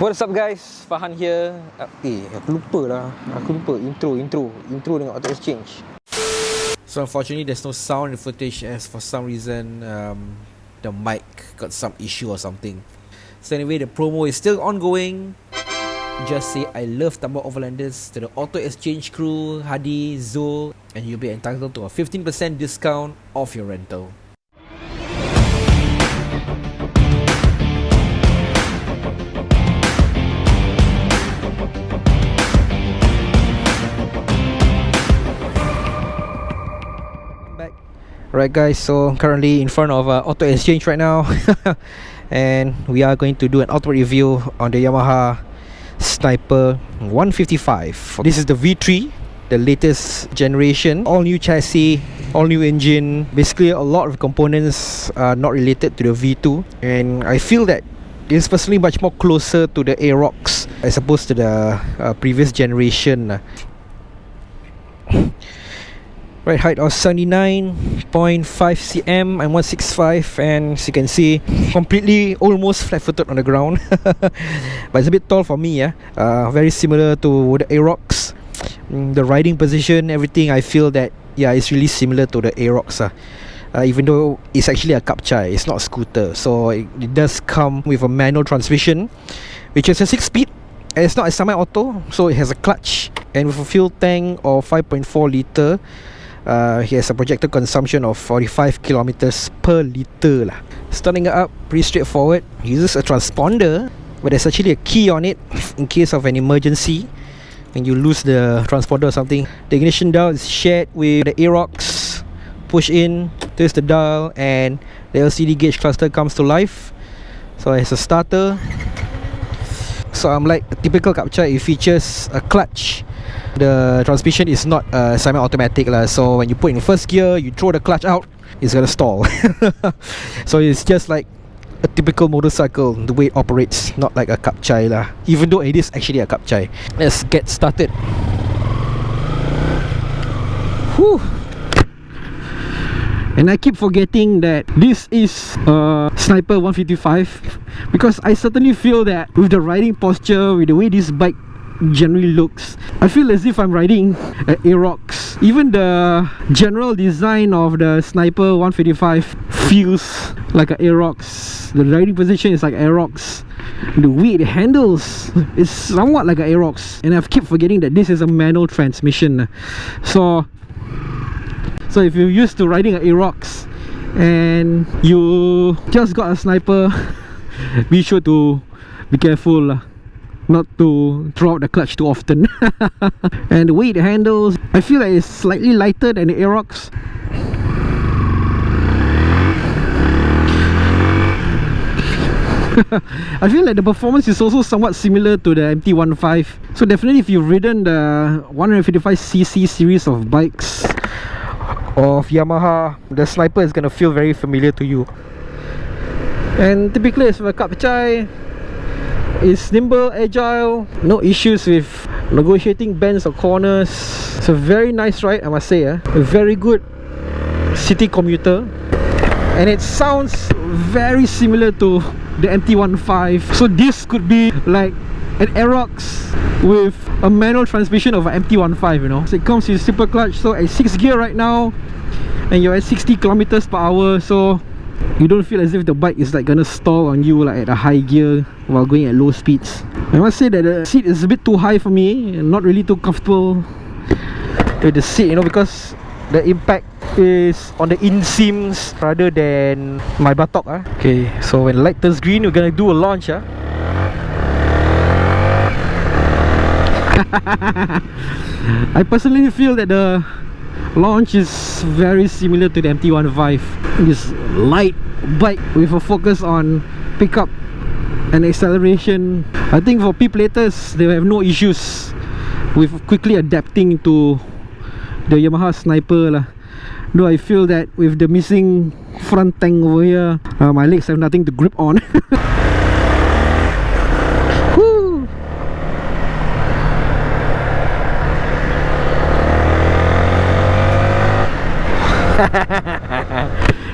What's up guys, Fahan here. Aku lupa lah. intro dengan auto exchange. So unfortunately there's no sound in the footage as for some reason the mic got some issue or something. So anyway, the promo is still ongoing. Just say I love Tambah Overlanders to the auto exchange crew, Hadi, Zul, and you'll be entitled to a 15% discount off your rental. Right guys, so I'm currently in front of auto exchange right now and we are going to do an auto review on the Yamaha Sniper 155. This is the V3, the latest generation, all new chassis, all new engine. Basically a lot of components are not related to the V2, and I feel that it's personally much more closer to the Aerox as opposed to the previous generation. Right height of 79.5 cm. I'm 165, and as you can see, completely almost flat-footed on the ground. But it's a bit tall for me, very similar to the Aerox. The riding position, everything, I feel that it's really similar to the Aerox. Even though it's actually a kapchai, it's not a scooter. So it does come with a manual transmission, which is a 6-speed. And it's not a semi-auto, so it has a clutch, and with a fuel tank of 5.4 litre. He has a projected consumption of 45 kilometers per litre lah. Starting it up, pretty straightforward. Uses a transponder, but there's actually a key on it in case of an emergency when you lose the transponder or something. The ignition dial is shared with the Aerox. Push in, there's the dial, and the LCD gauge cluster comes to life. So it has a starter. So unlike a typical kapchai, it features a clutch. The transmission is not semi-automatic lah. So when you put in first gear, you throw the clutch out, it's gonna stall. So it's just like a typical motorcycle, the way it operates, not like a kapchai lah. Even though it is actually a kapchai. Let's get started. Whew. And I keep forgetting that this is a Sniper 155, because I certainly feel that with the riding posture, with the way this bike generally looks, I feel as if I'm riding an Aerox. Even the general design of the Sniper 155 feels like an Aerox. The riding position is like Aerox. The way it handles is somewhat like an Aerox. And I keep forgetting that this is a manual transmission. So if you're used to riding an Aerox and you just got a Sniper, be sure to be careful not to throw out the clutch too often. And the way it handles, I feel like it's slightly lighter than the Aerox. I feel like the performance is also somewhat similar to the MT-15. So definitely if you've ridden the 155cc series of bikes of Yamaha, the Sniper is going to feel very familiar to you. And typically as for a kapchai, it's nimble, agile, no issues with negotiating bends or corners. It's a very nice ride, I must say. A very good city commuter, and it sounds very similar to the MT-15. So this could be like an Aerox with a manual transmission of an MT-15, you know. So it comes with super clutch. So at 6th gear right now, and you're at 60 kilometers per hour, so you don't feel as if the bike is like gonna stall on you like at a high gear while going at low speeds. I must say that the seat is a bit too high for me, and not really too comfortable with the seat, you know, because the impact is on the inseams rather than my buttock. Okay, so when the light turns green, we're gonna do a launch. I personally feel that the launch is very similar to the MT-15. This light bike with a focus on pickup and acceleration. I think for P-platers, they have no issues with quickly adapting to the Yamaha Sniper lah. Though I feel that with the missing front tank over here, my legs have nothing to grip on. Woo!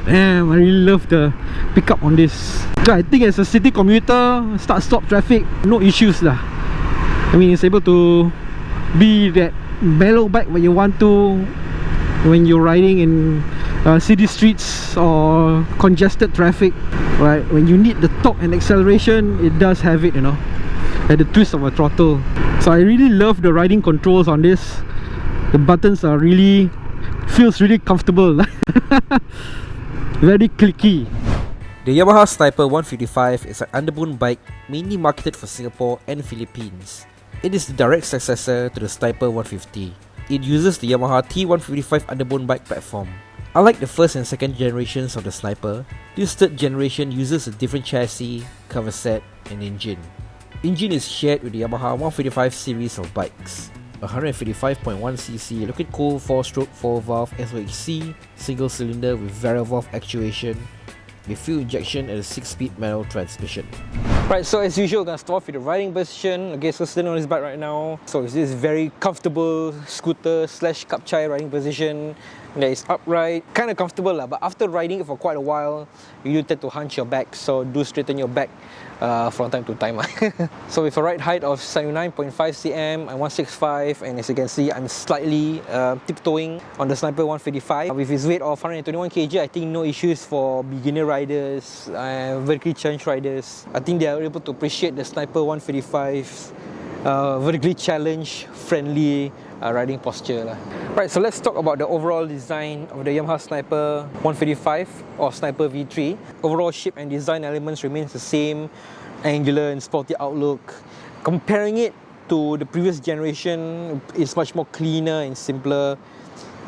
Damn, I really love the pickup on this. I think as a city commuter, start-stop traffic, no issues lah. I mean, it's able to be that mellow bike when you want to, when you're riding in city streets or congested traffic, right? When you need the torque and acceleration, it does have it, you know, at the twist of a throttle. So I really love the riding controls on this. The buttons are really, feels really comfortable. Very clicky. The Yamaha Sniper 155 is an underbone bike mainly marketed for Singapore and Philippines. It is the direct successor to the Sniper 150. It uses the Yamaha T155 underbone bike platform. Unlike the first and second generations of the Sniper, this third generation uses a different chassis, cover set, and engine. Engine is shared with the Yamaha 155 series of bikes. A 155.1cc liquid cooled 4-stroke 4-valve SOHC single cylinder with variable valve actuation with fuel injection and a 6-speed manual transmission. Right, so as usual, we're gonna start off with the riding position. Okay, so sitting on this bike right now, so it's this very comfortable scooter slash kapchai riding position that is upright, kind of comfortable lah. But after riding it for quite a while, you do tend to hunch your back, so do straighten your back from time to time. So with a ride height of 79.5 cm, I'm 165, and as you can see, I'm slightly tiptoeing on the Sniper 155. With its weight of 121 kg, I think no issues for beginner riders, vertically challenged riders. I think they are able to appreciate the Sniper 155's vertically challenged, friendly riding posture lah. Right, so let's talk about the overall design of the Yamaha Sniper 155 or Sniper V3. Overall shape and design elements remains the same, angular and sporty outlook. Comparing it to the previous generation, it's much more cleaner and simpler.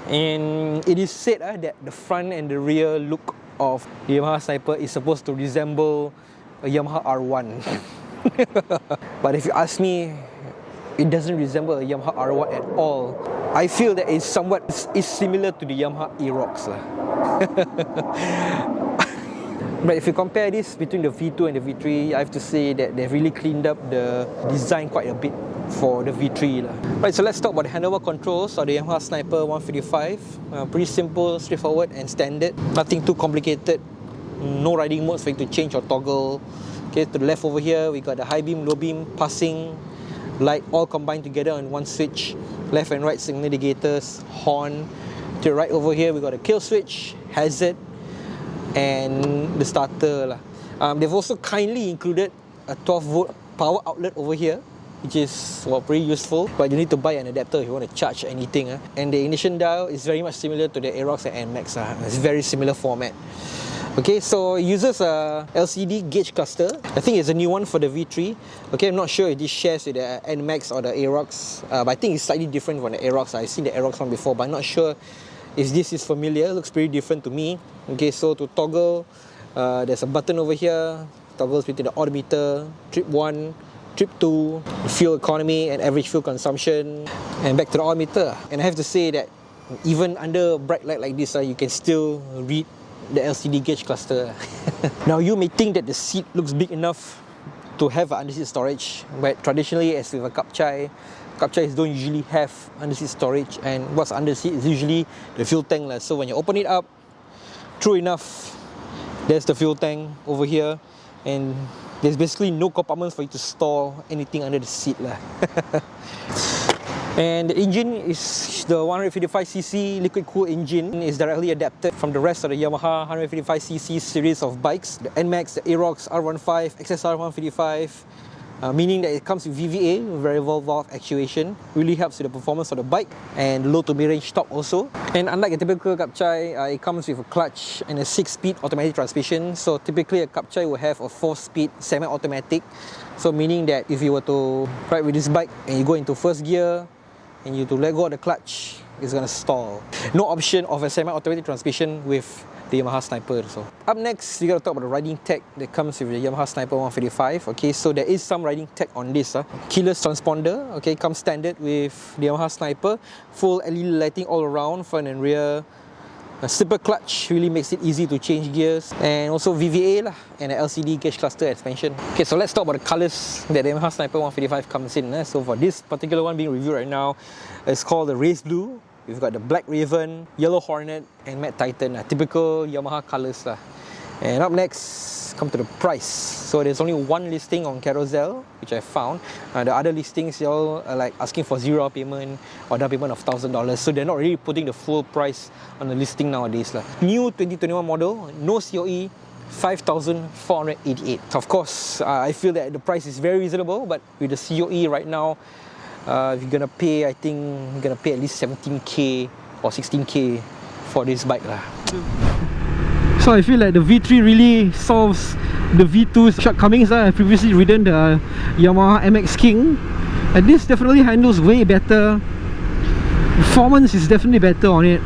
And it is said that the front and the rear look of the Yamaha Sniper is supposed to resemble a Yamaha R1. But if you ask me, it doesn't resemble a Yamaha R1 at all. I feel that it's somewhat similar to the Yamaha Aerox lah. But if you compare this between the V2 and the V3, I have to say that they've really cleaned up the design quite a bit for the V3 lah. Right, so let's talk about the handlebar controls of the Yamaha Sniper 155. Pretty simple, straightforward and standard. Nothing too complicated. No riding modes for you to change or toggle. Okay, to the left over here, we got the high beam, low beam, passing, light, all combined together on one switch. Left and right signal indicators, horn. To the right over here, we got a kill switch, hazard, and the starter lah. They've also kindly included a 12-volt power outlet over here, which is pretty useful, but you need to buy an adapter if you want to charge anything. And the ignition dial is very much similar to the Aerox and NMAX. It's very similar format. Okay, so it uses a LCD gauge cluster. I think it's a new one for the V3. Okay, I'm not sure if this shares with the NMAX or the Aerox, but I think it's slightly different from the Aerox. I've seen the Aerox one before, but I'm not sure if this is familiar. It looks pretty different to me. Okay, so to toggle, there's a button over here. Toggles between the odometer, trip 1, trip 2, fuel economy and average fuel consumption, and back to the odometer. And I have to say that even under bright light like this, you can still read the LCD gauge cluster. Now you may think that the seat looks big enough to have an underseat storage, but traditionally, as with a kapchais don't usually have underseat storage, and what's underseat is usually the fuel tank. So when you open it up, true enough, there's the fuel tank over here, and there's basically no compartments for you to store anything under the seat. And the engine is the 155cc liquid cooled engine. Is directly adapted from the rest of the Yamaha 155cc series of bikes, the NMAX, the Aerox, R15, XSR 155, meaning that it comes with VVA, variable valve actuation. Really helps with the performance of the bike and low to mid-range torque also. And unlike a typical kapchai, it comes with a clutch and a 6-speed automatic transmission. So typically a kapchai will have a 4-speed semi-automatic. So meaning that if you were to ride with this bike and you go into first gear, and you to let go of the clutch, it's gonna stall. No option of a semi-automatic transmission with the Yamaha Sniper. So up next, we gotta talk about the riding tech that comes with the Yamaha Sniper 155. Okay, so there is some riding tech on this. Keyless transponder. Okay, comes standard with the Yamaha Sniper. Full LED lighting all around, front and rear. A slipper clutch really makes it easy to change gears, and also VVA and an LCD gauge cluster expansion. Okay, so let's talk about the colors that the Yamaha Sniper 155 comes in. So for this particular one being reviewed right now, it's called the Race Blue. We've got the Black Raven, Yellow Hornet and Matte Titan, typical Yamaha colours lah. And up next, come to the price. So there's only one listing on Carousel, which I found. The other listings, y'all are like asking for zero payment or down payment of $1,000. So they're not really putting the full price on the listing nowadays lah. New 2021 model, no COE, 5,488. Of course, I feel that the price is very reasonable, but with the COE right now, if you're gonna pay, I think you're gonna pay at least 17k or 16k for this bike lah. So I feel like the V3 really solves the V2's shortcomings. I've previously ridden the Yamaha MX King, and this definitely handles way better. Performance is definitely better on it,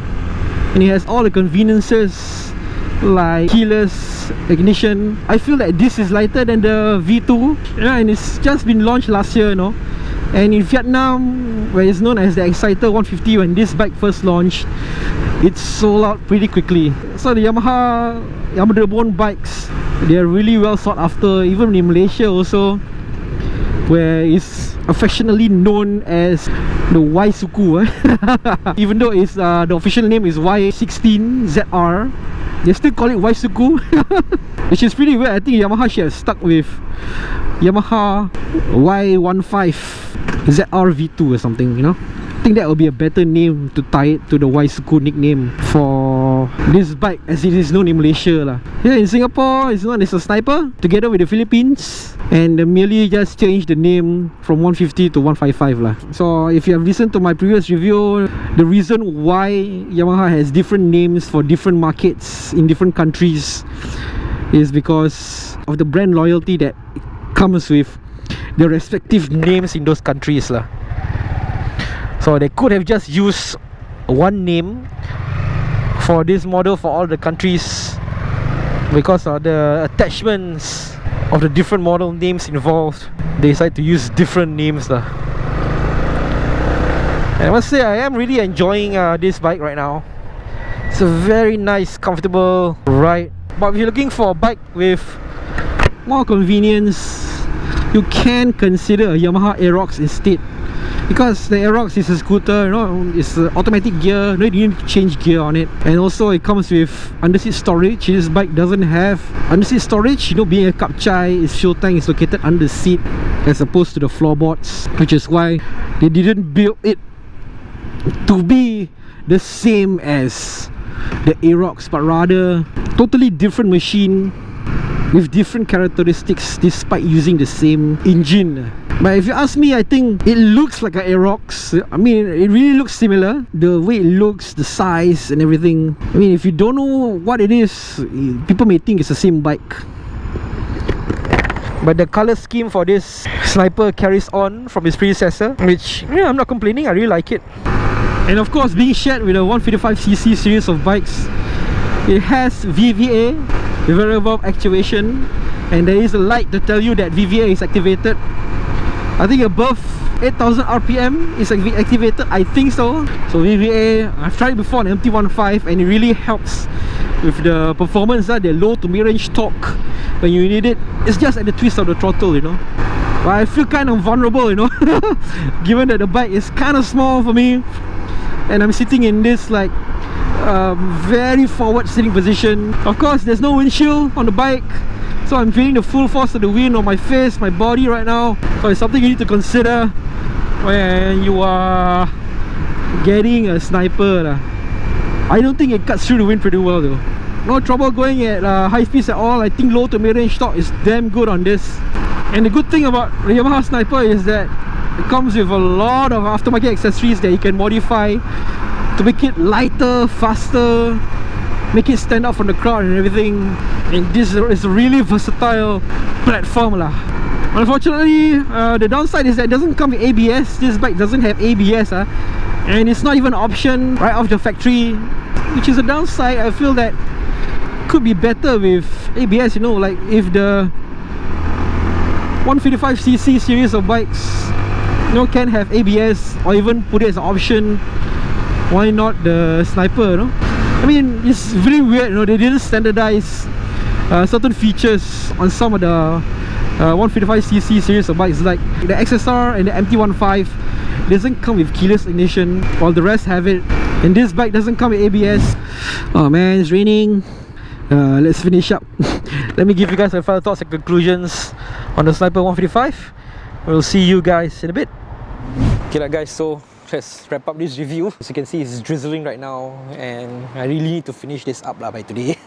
and it has all the conveniences like keyless ignition. I feel that this is lighter than the V2, and it's just been launched last year, and in Vietnam, where it's known as the Exciter 150, when this bike first launched, it sold out pretty quickly. So the Yamaha Reborn bikes, they're really well sought after, even in Malaysia also, where it's affectionately known as the Y Suku. Even though it's the official name is Y16ZR, they still call it Y Suku. Which is pretty weird. I think Yamaha should have stuck with Yamaha Y15ZR V2 or something, I think that would be a better name to tie it to the Y Suku nickname for this bike, as it is known in Malaysia lah. Here in Singapore, it's known as a Sniper, together with the Philippines, and they merely just changed the name from 150 to 155 lah. So if you have listened to my previous review, the reason why Yamaha has different names for different markets in different countries is because of the brand loyalty that comes with the respective names in those countries lah. So they could have just used one name for this model for all the countries, because of the attachments of the different model names involved. They decided to use different names lah. And I must say, I am really enjoying this bike right now. It's a very nice, comfortable ride. But if you're looking for a bike with more convenience, you can consider a Yamaha Aerox instead, because the Aerox is a scooter, it's automatic gear, you need to change gear on it, and also it comes with underseat storage. This bike doesn't have underseat storage, being a Kapchai, its fuel tank is located under the seat as opposed to the floorboards, which is why they didn't build it to be the same as the Aerox, but rather totally different machine with different characteristics despite using the same engine. But if you ask me, I think it looks like an Aerox. I mean, it really looks similar, the way it looks, the size and everything. I mean, if you don't know what it is, people may think it's the same bike. But the color scheme for this Sniper carries on from its predecessor, which, I'm not complaining, I really like it. And of course, being shared with a 155cc series of bikes, it has VVA, variable actuation, and there is a light to tell you that VVA is activated. I think above 8,000 RPM is activated, I think so. So VVA, I've tried it before on MT-15, and it really helps with the performance, the low to mid-range torque when you need it. It's just at the twist of the throttle, But I feel kind of vulnerable, given that the bike is kind of small for me, and I'm sitting in this like very forward sitting position. Of course, there's no windshield on the bike, so I'm feeling the full force of the wind on my face, my body right now. So it's something you need to consider when you are getting a Sniper. I don't think it cuts through the wind pretty well though. No trouble going at high speeds at all. I think low to mid-range torque is damn good on this. And the good thing about the Yamaha Sniper is that it comes with a lot of aftermarket accessories that you can modify to make it lighter, faster, make it stand out from the crowd and everything. And this is a really versatile platform lah. Unfortunately, the downside is that it doesn't come with ABS. This bike doesn't have ABS, and it's not even an option right off the factory, which is a downside. I feel that could be better with ABS, like if the 155cc series of bikes can have ABS, or even put it as an option, why not the Sniper? I mean, it's really weird, they didn't standardize certain features on some of the 155cc series of bikes, like the XSR and the MT-15 doesn't come with keyless ignition, while the rest have it. And this bike doesn't come with ABS. Oh man, it's raining. Let's finish up. Let me give you guys my final thoughts and conclusions on the Sniper 155. We'll see you guys in a bit. Okay lah guys, so let's wrap up this review. As you can see, it's drizzling right now and I really need to finish this up by today.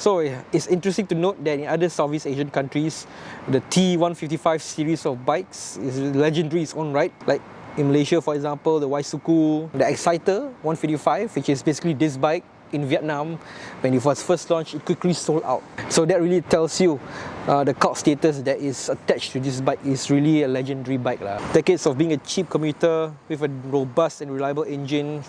So it's interesting to note that in other Southeast Asian countries, the T155 series of bikes is legendary in its own right. Like in Malaysia, for example, the Waisuku, the Exciter 155, which is basically this bike. In Vietnam, when it was first launched, it quickly sold out. So that really tells you the cult status that is attached to this bike is really a legendary bike lah. Decades of being a cheap commuter with a robust and reliable engine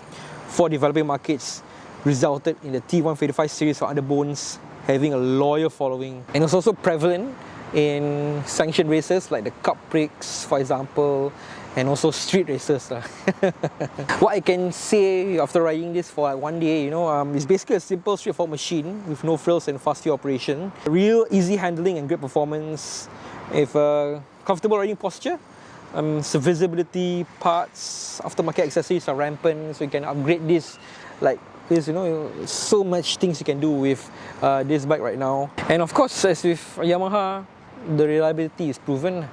for developing markets resulted in the T155 series of underbones having a loyal following, and it's also prevalent in sanctioned races like the Cup Prix, for example, and also street races. What I can say after riding this for like one day, it's basically a simple straightforward machine with no frills and fast operation. Real easy handling and great performance with a comfortable riding posture. Serviceability, parts, aftermarket accessories are rampant, so you can upgrade this like this, so much things you can do with this bike right now. And of course, as with Yamaha, the reliability is proven.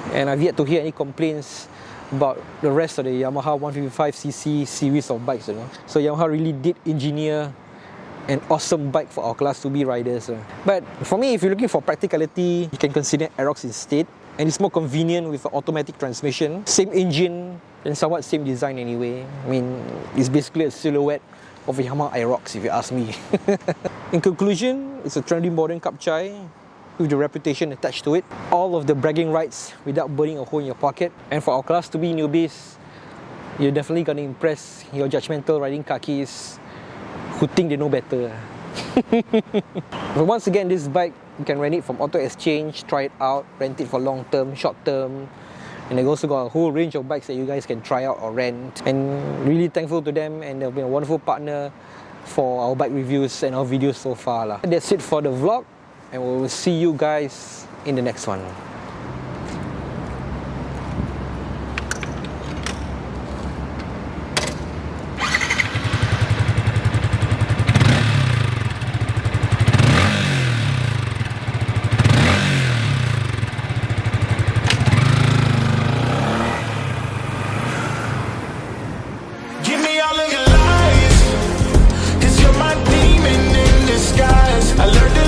And I've yet to hear any complaints about the rest of the Yamaha 155cc series of bikes. So Yamaha really did engineer an awesome bike for our Class 2B riders. But for me, if you're looking for practicality, you can consider Aerox instead. And it's more convenient with an automatic transmission. Same engine and somewhat same design anyway. I mean, it's basically a silhouette of a Yamaha Aerox if you ask me. In conclusion, it's a trendy modern Kapchai with the reputation attached to it. All of the bragging rights without burning a hole in your pocket. And for our Class 2B newbies, you're definitely gonna impress your judgmental riding kakis who think they know better. But once again, this bike, you can rent it from Auto Exchange, try it out, rent it for long term, short term. And they've also got a whole range of bikes that you guys can try out or rent. And really thankful to them, and they've been a wonderful partner for our bike reviews and our videos so far. That's it for the vlog, and we will see you guys in the next one. Give me all of your lies, 'cause you're my demon in disguise. I learned to